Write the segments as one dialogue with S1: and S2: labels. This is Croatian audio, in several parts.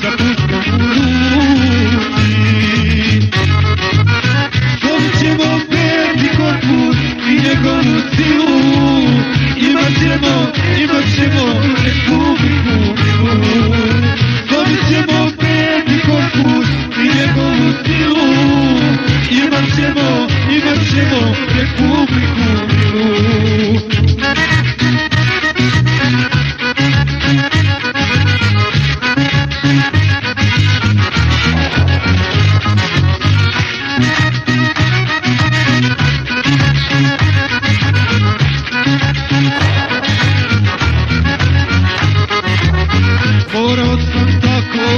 S1: sa puškom u ruci. Dobit ćemo Berni korpus i njegovu silu, imat ćemo Republiku milu. Dobit ćemo Berni korpus i njegovu silu, imat ćemo Republiku milu. Morao sam tako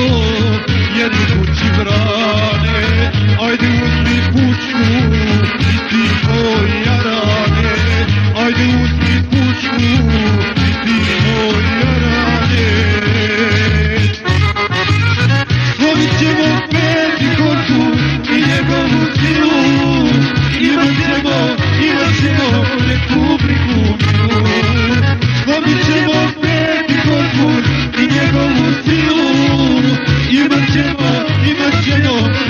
S1: jednu kući brane, ajde uzmi pušku i ti moj jarane, ajde uzmi pušku i ti moj jarane. Slomit ćemo Berni korpus i njegovu silu, imat ćemo Republiku milu. Slomit ćemo Berni korpus i njegovu silu, imat ćemo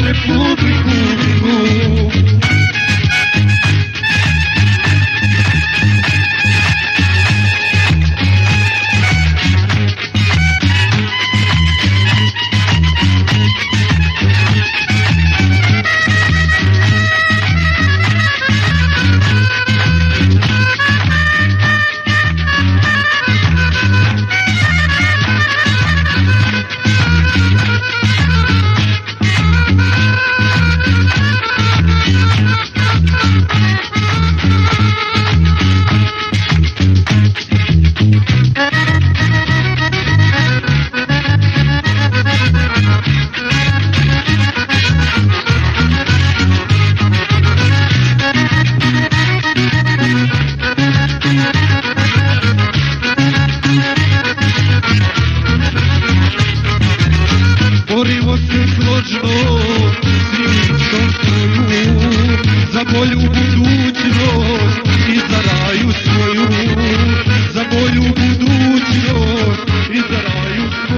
S1: Republiku milu. Borimo se složno siličkom svoju, za bolju budućnost i za raju svoju, za bolju budućnost i za raju svoju.